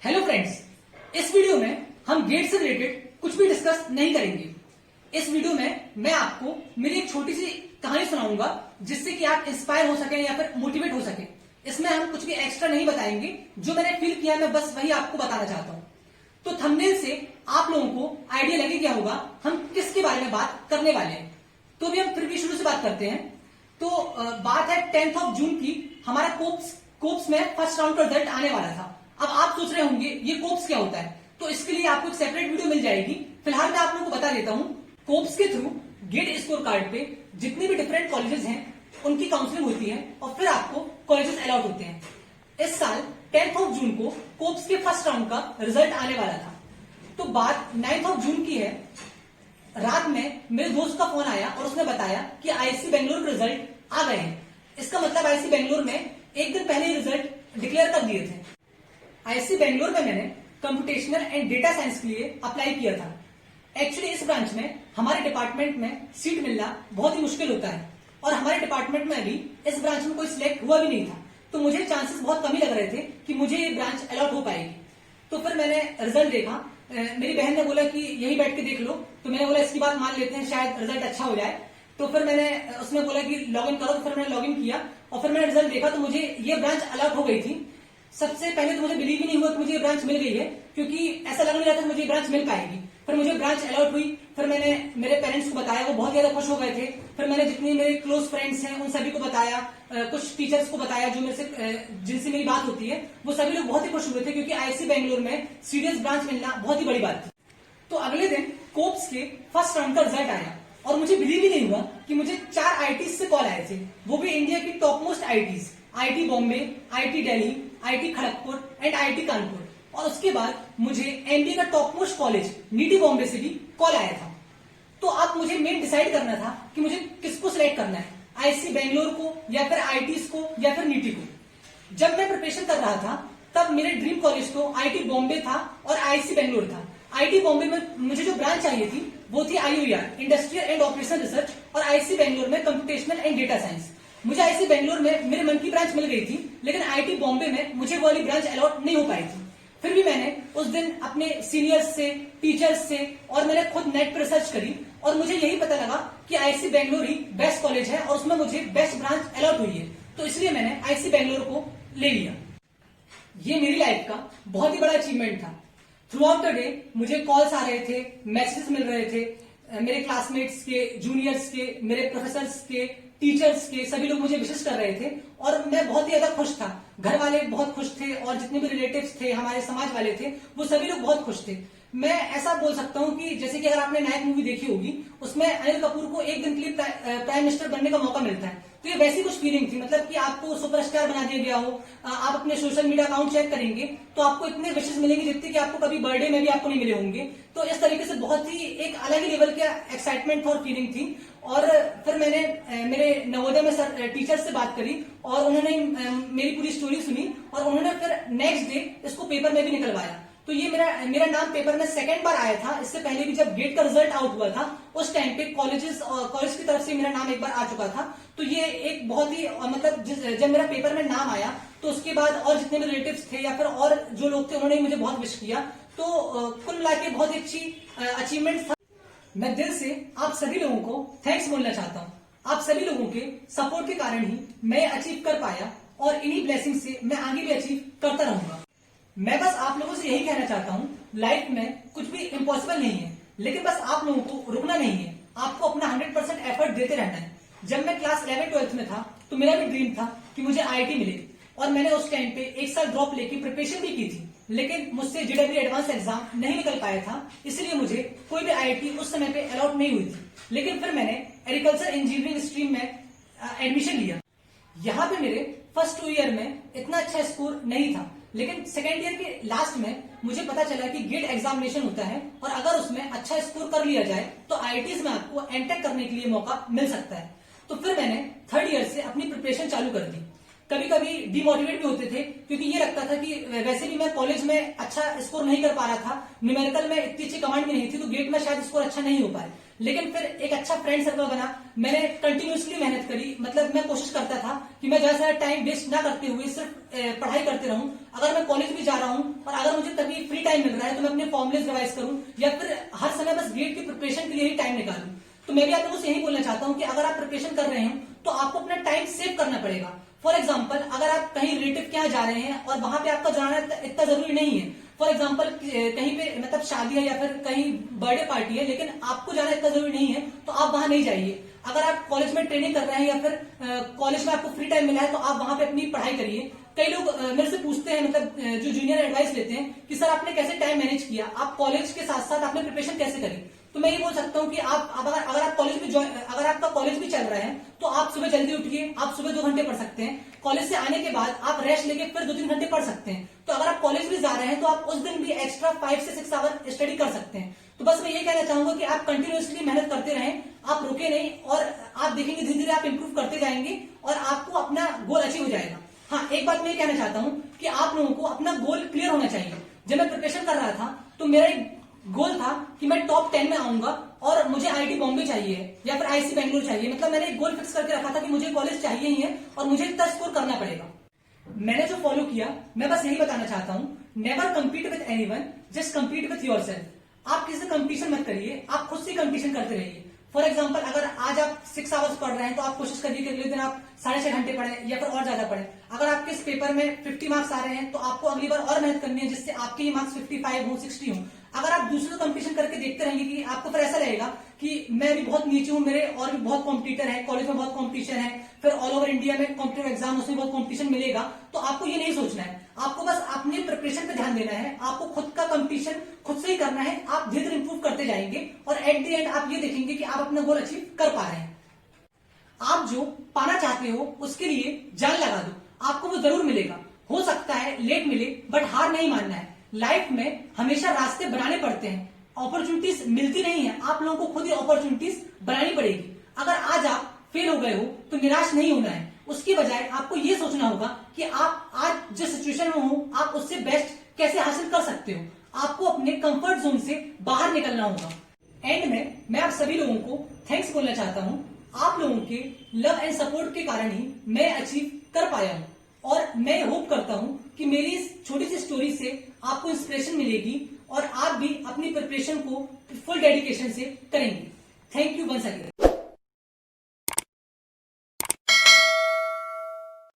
Hello friends, इस video में हम गेट से रिलेटेड कुछ भी डिस्कस नहीं करेंगे। इस वीडियो में मैं आपको मेरी एक छोटी सी कहानी सुनाऊंगा जिससे कि आप इंस्पायर हो सके या फिर मोटिवेट हो सके। इसमें हम कुछ भी एक्स्ट्रा नहीं बताएंगे, जो मैंने फील किया मैं बस वही आपको बताना चाहता हूँ। तो थंबनेल से आप लोगों को आइडिया लगे क्या होगा हम किसके बारे में बात करने वाले हैं। तो अभी हम फिर भी शुरू से बात करते हैं। तो बात है 10 जून की। हमारा कोप्स में फर्स्ट राउंड का रिजल्ट आने वाला था। अब आप सोच रहे होंगे ये कोप्स क्या होता है, तो इसके लिए आपको एक सेपरेट वीडियो मिल जाएगी। फिलहाल मैं आप लोगों को बता देता हूँ। कोप्स के थ्रू गेट स्कोर कार्ड पे जितने भी डिफरेंट कॉलेजेस हैं उनकी काउंसलिंग होती है और फिर आपको कॉलेजेस अलॉट होते हैं। इस साल 10 जून को कोप्स के फर्स्ट राउंड का रिजल्ट आने वाला था। तो बात 9 जून की है। रात में मेरे दोस्त का फोन आया और उसने बताया कि आईआईसी बेंगलुरु के रिजल्ट आ गए हैं। इसका मतलब आईआईसी बेंगलुरु में एक दिन पहले ही रिजल्ट डिक्लेयर कर दिए थे। आईआईसी बेंगलुरु में मैंने कंप्यूटेशनल एंड डेटा साइंस के लिए अप्लाई किया था। एक्चुअली इस ब्रांच में हमारे डिपार्टमेंट में सीट मिलना बहुत ही मुश्किल होता है और हमारे डिपार्टमेंट में अभी इस ब्रांच में कोई सिलेक्ट हुआ भी नहीं था। तो मुझे चांसेस बहुत कम ही लग रहे थे कि मुझे ये ब्रांच अलॉट हो पाएगी। तो फिर मैंने रिजल्ट देखा। मेरी बहन ने बोला कि यही बैठ के देख लो, तो मैंने बोला इसकी बात मान लेते हैं, शायद रिजल्ट अच्छा हो जाए। तो फिर उसने बोला कि लॉग इन करो, तो फिर मैंने लॉग इन किया और फिर मैंने रिजल्ट देखा तो मुझे ये ब्रांच अलॉट हो गई थी। सबसे पहले तो मुझे बिलीव ही नहीं हुआ कि मुझे ये ब्रांच मिल गई है, क्योंकि ऐसा लग नहीं रहा था कि मुझे ये ब्रांच मिल पाएगी। फिर मुझे ब्रांच अलॉट हुई। फिर मैंने मेरे पेरेंट्स को बताया, वो बहुत ज्यादा खुश हो गए थे। फिर मैंने जितने मेरे क्लोज फ्रेंड्स हैं उन सभी को बताया, कुछ टीचर्स को बताया जो मेरे से जिनसे मेरी बात होती है, वो सभी लोग बहुत ही खुश हुए थे, क्योंकि आईआईसी बेंगलुरु में सीरियस ब्रांच मिलना बहुत ही बड़ी बात थी। तो अगले दिन कोप्स के फर्स्ट राउंड का रिजल्ट आया और मुझे बिलीव ही नहीं हुआ कि मुझे 4 आईआईटी से कॉल आए थे, वो भी इंडिया की top most IITs, IIT Bombay, IIT Delhi, IIT Kharagpur and IIT Kanpur. और उसके बाद मुझे एमबीए का top most college neat Bombay से भी कॉल आया था। तो अब मुझे मेन डिसाइड करना था कि मुझे किसको सिलेक्ट करना है, आईआईसी बेंगलुरु को या फिर आईआईटीज को या फिर नीटी को। जब मैं प्रिपरेशन कर रहा था तब मेरे ड्रीम कॉलेज तो आईआईटी बॉम्बे था और आईआईसी बेंगलुरु था। आईआईटी बॉम्बे में मुझे जो ब्रांच चाहिए थी वो थी आईयूआर, इंडस्ट्रियल एंड ऑपरेशन रिसर्च, और आईआईसी बेंगलुरु में कंप्यूटेशनल एंड डेटा साइंस। मुझे आईआईसी बेंगलुरु में मेरे मन की ब्रांच मिल गई थी, लेकिन आईआईटी बॉम्बे में मुझे वो वाली ब्रांच अलॉट नहीं हो पाई थी। फिर भी मैंने उस दिन अपने सीनियर्स से, टीचर्स से और मैंने खुद नेट पर रिसर्च करी और मुझे यही पता लगा कि आईआईसी बेंगलुरु ही बेस्ट कॉलेज है और उसमें मुझे बेस्ट ब्रांच अलॉट हुई है। तो इसलिए मैंने आईआईसी बेंगलुरु को ले लिया। ये मेरी लाइफ का बहुत ही बड़ा अचीवमेंट था। थ्रू आउट द डे मुझे कॉल्स आ रहे थे, मैसेजेस मिल रहे थे, मेरे क्लासमेट्स के, जूनियर्स के, मेरे प्रोफेसर्स के, टीचर्स के, सभी लोग मुझे विशेष कर रहे थे और मैं बहुत ही ज्यादा खुश था। घर वाले बहुत खुश थे और जितने भी रिलेटिव्स थे, हमारे समाज वाले थे, वो सभी लोग बहुत खुश थे। मैं ऐसा बोल सकता हूँ कि जैसे कि अगर आपने नायक मूवी देखी होगी, उसमें अनिल कपूर को एक दिन के लिए प्राइम मिनिस्टर बनने का मौका मिलता है, तो ये वैसी कुछ फीलिंग थी। मतलब कि आपको सुपरस्टार बना दिया गया हो, आप अपने सोशल मीडिया अकाउंट चेक करेंगे तो आपको इतने विशेष मिलेंगे जितने कि आपको कभी बर्थडे में भी आपको नहीं मिले होंगे। तो इस तरीके से बहुत ही एक अलग ही लेवल का एक्साइटमेंट और फीलिंग थी। और फिर मैंने मेरे नवोदय में सर टीचर से बात करी और उन्होंने मेरी पूरी स्टोरी सुनी और उन्होंने फिर नेक्स्ट डे इसको पेपर में भी निकलवाया। तो ये मेरा नाम पेपर में सेकंड बार आया था। इससे पहले भी जब गेट का रिजल्ट आउट हुआ था उस टाइम पे कॉलेज की तरफ से मेरा नाम एक बार आ चुका था। तो ये एक बहुत ही मतलब जब मेरा पेपर में नाम आया तो उसके बाद और जितने भी रिलेटिव्स थे या फिर और जो लोग थे उन्होंने मुझे बहुत विश किया। तो कुल मिला के बहुत अच्छी अचीवमेंट था। मैं दिल से आप सभी लोगों को थैंक्स बोलना चाहता हूँ। आप सभी लोगों के सपोर्ट के कारण ही मैं अचीव कर पाया और इन्हीं ब्लेसिंग से मैं आगे भी अचीव करता रहूंगा। मैं बस आप लोगों से यही कहना चाहता हूँ, लाइफ में कुछ भी इम्पॉसिबल नहीं है, लेकिन बस आप लोगों को रुकना नहीं है, आपको अपना 100% एफर्ट देते रहना है। जब मैं क्लास 11-12 में था तो मेरा भी ड्रीम था कि मुझे आईआईटी मिले और मैंने उस टाइम पे 1 साल ड्रॉप लेके प्रिपरेशन भी की थी, लेकिन मुझसे जेईई एडवांस एग्जाम नहीं निकल पाया था, इसलिए मुझे कोई भी आईआईटी उस समय पे अलॉट नहीं हुई थी। लेकिन फिर मैंने एग्रीकल्चर इंजीनियरिंग स्ट्रीम में एडमिशन लिया। यहाँ पे मेरे फर्स्ट 2 ईयर में इतना अच्छा स्कोर नहीं था, लेकिन सेकेंड ईयर के लास्ट में मुझे पता चला कि गेट एग्जामिनेशन होता है और अगर उसमें अच्छा स्कोर कर लिया जाए तो आईआईटीज में आपको एमटेक करने के लिए मौका मिल सकता है। तो फिर मैंने 3rd ईयर से अपनी प्रिपरेशन चालू कर दी। कभी कभी डिमोटिवेट भी होते थे, क्योंकि ये लगता था कि वैसे भी मैं कॉलेज में अच्छा स्कोर नहीं कर पा रहा था, न्यूमेरिकल में इतनी अच्छी कमांड भी नहीं थी, तो गेट में शायद स्कोर अच्छा नहीं हो पाए। लेकिन फिर एक अच्छा फ्रेंड सर्कल बना, मैंने कंटिन्यूसली मेहनत करी। मतलब मैं कोशिश करता था कि मैं ज्यादा टाइम वेस्ट ना करते हुए सिर्फ पढ़ाई करते रहूं। अगर मैं कॉलेज भी जा रहा हूं और अगर अगर मुझे कभी फ्री टाइम मिल रहा है तो मैं अपने फॉर्मुलेज रिवाइज करूं या फिर हर समय बस गेट की प्रिपरेशन के लिए ही टाइम निकालूं। तो मैं भी आप लोगों से यही बोलना चाहता हूं कि अगर आप प्रिपरेशन कर रहे हैं तो आपको अपना टाइम सेव करना पड़ेगा। फॉर एग्जाम्पल, अगर आप कहीं रिलेटिव के यहाँ जा रहे हैं और वहां पे आपका जाना इतना जरूरी नहीं है, फॉर एग्जाम्पल कहीं पे मतलब शादी है या फिर कहीं बर्थडे पार्टी है, लेकिन आपको जाना इतना जरूरी नहीं है तो आप वहां नहीं जाइए। अगर आप कॉलेज में ट्रेनिंग कर रहे हैं या फिर कॉलेज में आपको फ्री टाइम मिला है तो आप वहां पे अपनी पढ़ाई करिए। कई लोग मेरे से पूछते हैं, मतलब जो जूनियर एडवाइस लेते हैं कि सर आपने कैसे टाइम मैनेज किया, आप कॉलेज के साथ साथ आपने प्रिपरेशन कैसे करी। तो मैं ये बोल सकता हूँ कि आप अगर आप कॉलेज भी अगर आपका कॉलेज भी चल रहा है तो आप सुबह जल्दी उठिए, आप सुबह 2 घंटे पढ़ सकते हैं। कॉलेज से आने के बाद आप रेस्ट लेके फिर 2-3 घंटे पढ़ सकते हैं। तो अगर आप कॉलेज भी जा रहे हैं तो आप उस दिन भी एक्स्ट्रा 5 से 6 आवर स्टडी कर सकते हैं। तो बस मैं ये कहना चाहूंगा कि आप कंटिन्यूअसली मेहनत करते रहें, आप रुके नहीं, और आप देखेंगे धीरे धीरे आप इंप्रूव करते जाएंगे और आपको अपना गोल अचीव हो जाएगा। हाँ, एक बात मैं ये कहना चाहता हूँ कि आप लोगों को अपना गोल क्लियर होना चाहिए। जब मैं प्रिपरेशन कर रहा था तो मेरा एक गोल था कि मैं टॉप 10 में आऊंगा और मुझे आईआईटी बॉम्बे चाहिए या फिर आईआईसी बेंगलुरु चाहिए। मतलब मैंने एक गोल फिक्स करके रखा था कि मुझे कॉलेज चाहिए ही है और मुझे इतना स्कोर करना पड़ेगा। मैंने जो फॉलो किया, मैं बस यही बताना चाहता हूँ, never compete with anyone, just compete with yourself. आप किसी से कंपटीशन मत करिए, आप खुद से कंपटीशन करते रहिए। फॉर एग्जाम्पल, अगर आज आप 6 आवर्स पढ़ रहे हैं तो आप कोशिश करिए कि अगले दिन आप 6.5 घंटे पढ़ें या फिर और ज्यादा पढ़ें। अगर आपके इस पेपर में 50 मार्क्स आ रहे हैं तो आपको अगली बार और मेहनत करनी है जिससे आपके ही मार्क्स 55 हो, 60 हो। अगर आप दूसरों से कंपटीशन करके देखते रहेंगे कि आपको फिर ऐसा लगेगा कि मैं भी बहुत नीचे हूं, मेरे और भी बहुत कॉम्पिटिटर है, कॉलेज में बहुत कॉम्पिटिशन है, फिर ऑल ओवर इंडिया में कॉम्पिटिटिव एग्जाम उसमें बहुत कॉम्पिटिशन मिलेगा। तो आपको ये नहीं सोचना है, आपको बस अपने प्रिपरेशन पे ध्यान देना है, आपको खुद का कंपटीशन खुद से ही करना है। आप धीरे धीरे इंप्रूव करते जाएंगे और एट द एंड आप ये देखेंगे कि आप अपना गोल अचीव कर पा रहे हैं। आप जो पाना चाहते हो उसके लिए जान लगा दो, आपको वो जरूर मिलेगा। हो सकता है लेट मिले, बट हार नहीं मानना है। लाइफ में हमेशा रास्ते बनाने पड़ते हैं, अपॉर्चुनिटीज मिलती नहीं है, आप लोगों को खुद ही अपॉर्चुनिटीज बनानी पड़ेगी। अगर आज आप फेल हो गए हो तो निराश नहीं होना है, उसकी बजाय आपको ये सोचना होगा कि आप आज जिस सिचुएशन में हो आप उससे बेस्ट कैसे हासिल कर सकते हो। आपको अपने कंफर्ट जोन से बाहर निकलना होगा। एंड में मैं आप सभी लोगों को थैंक्स बोलना चाहता हूँ। आप लोगों के लव एंड सपोर्ट के कारण ही मैं अचीव कर पाया हूँ, और मैं होप करता हूँ कि मेरी इस छोटी सी स्टोरी से आपको इंस्पिरेशन मिलेगी और आप भी अपनी प्रिपरेशन को फुल डेडिकेशन से करेंगे। Thank you once again.